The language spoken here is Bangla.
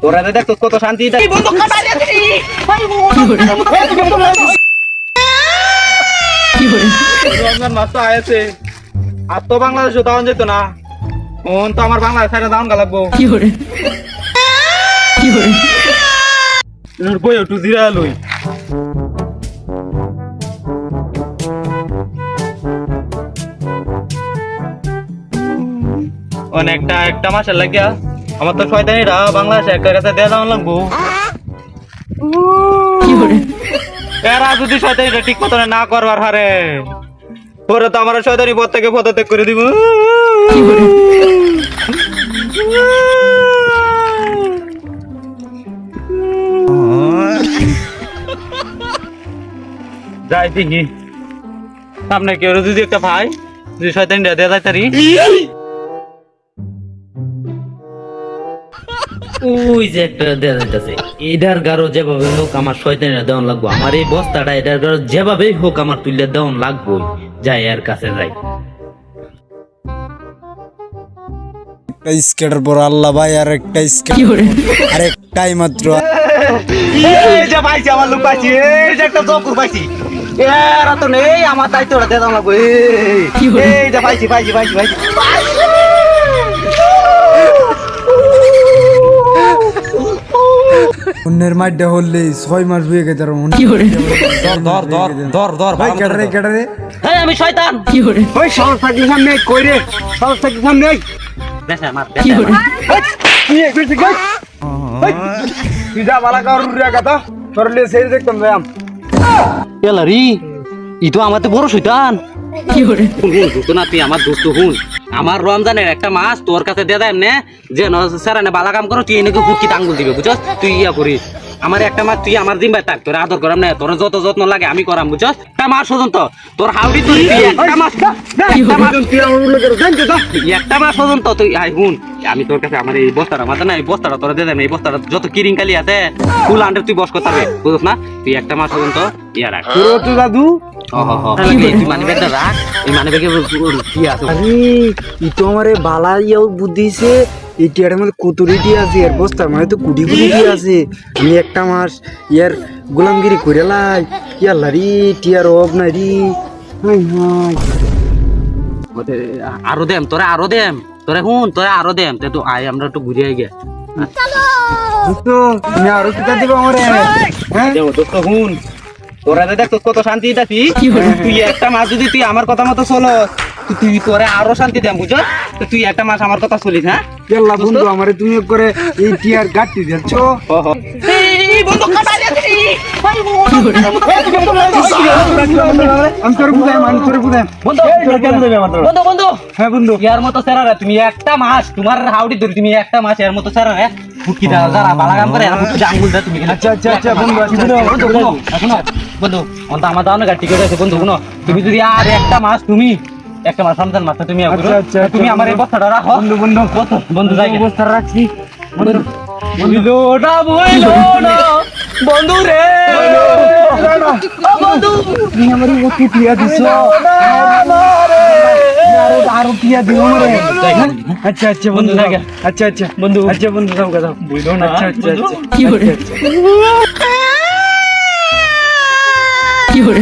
তোরা দেখ কত শান্তি মাছ তো আয়েছে আর তো বাংলাদেশে দাওয়ান যেত না ফোন তো আমার বাংলাদেশ দাওয়ান গা লাগবো বই একটু জিরা লই অনেকটা একটা মাসের লাগিয়া আমার তো শয়তানিরা বাংলাদেশে একটা কাছে দেয়া দাওয়ান লাগবো এরা যদি শয়তানিটা ঠিক মতো না করবার হারে পরে তো আমার শয়তানি পদ থেকে পদত্যাগ করে দিব যাই দেখি সামনে কেউ যদি একটা ভাই যদি শয়তানিটা দেয়া যায় তারি ওই যে একটা দেয়া যাইতেছে এটার গারো যেভাবে হোক আমার শয়তানিরা দেওয়ান লাগবো আমার এই বস্তাটা এটার গারো যেভাবেই হোক আমার তুলে দেওয়ান লাগবো যাই এর কাছে যাই স্কেটার পর আল্লাহ ভাই আর একটা স্কেটার আরেকটাই মাত্র এই যে পাইছি আমার লোক পাইছি এই যে একটা চকুর পাইছি এরা তো নেই আমার দায়িত্বটা দেয়া দাও লাগবো এই যে পাইছি অন্যের মাঠটা হলে 6 মাস হয়ে গেছে ধর ভাই কেটারে হ্যাঁ আমি শয়তান ওই সংস্থাকে সামনে কই রে সংস্থাকে সামনে তুই যা বালা কার কথা সরলে সেই দেখতাম ব্যায়াম এলারি ই তো আমার তো বড় শয়তান দোস্ত না তুই আমার দোস্ত হুন আমার রমজানের একটা মাস তোর কাছে দিয়ে দেয় এমনি যে স্যারানে বালা কাম করো তুই এনেকে ফুটকিতে আঙ্গুল দিবে বুঝছস তুই ইয়া করিস আমার একটা মাস তুই আমার জিম্বায় থাক তোর আদর করাম না তোর যত যত্ন লাগে আমি করাম বুঝছস একটা মাস পর্যন্ত তোর হাউডি তুই একটা মাস পর্যন্ত তুই আই হুন আমি তোর কাছে আমার এই বস্তাটা মাথা না এই বস্তাটা তোরা দিয়ে দেন এই বস্তাটা যত কিরিং কালি আছে ফুল আন্ডার তুই বস করতে পারবে বুঝছ না তুই একটা মাস পর্যন্ত ইয়া রাখ তো দাদু তুই মানে ব্যাগটা রাখ এই মানে ব্যাগে কি আছে আরে ই তো আমারে বালা ইয়াও বুদ্ধিছে এই টিয়ারের মধ্যে কুতুরিটি আছে এর বস্তার মানে তো কুটি আছে আমি একটা মাস ইয়ার গোলামগিরি করে লাই ইয়াল্লা রি টিয়ার অব নাই রি হাই হাই আরো দেম তোরা হুন তোরা আরো দেম তো আয় আমরা একটু ঘুরে গে তো তুমি আরো কিটা দিবা আমারে হ্যাঁ দোস্ত হুন তোরা দেখ কত শান্তি আছি তুই একটা মাস যদি তুই আমার কথা মতো চলো তুই তোরে আরো শান্তি দেম বুঝছ তুই একটা মাস আমার কথা চলিস হ্যাঁ ইয়াল্লা বন্ধু আমারে তুমি করে এই টিয়ার গাট্টি দিচ্ছ হ্যাঁ বন্ধু ইয়ার মতো সেরা তুমি একটা মাস তোমার হাউডি ধরি তুমি একটা মাস এর মতো সেরা ফুটকি দাও যারা বালা কাম করে আঙ্গুল দাও তুমি আচ্ছা বন্ধু বন্ধু অন্ত আমার দাও না ঠিক আছে বন্ধু শুনো তুমি যদি আর একটা মাস তুমি একটা মাস রমজান মাসটা তুমি তুমি আমার এই বস্তাটা রাখো বন্ধু যাই বস্তা রাখছি বন্ধু রে বন্ধু তুমি আমার কি টিয়া দিছো আরো টিয়া দিও আমারে আচ্ছা বন্ধু জায়গা আচ্ছা বন্ধু যাও কথা বুঝলো না আচ্ছা কি করে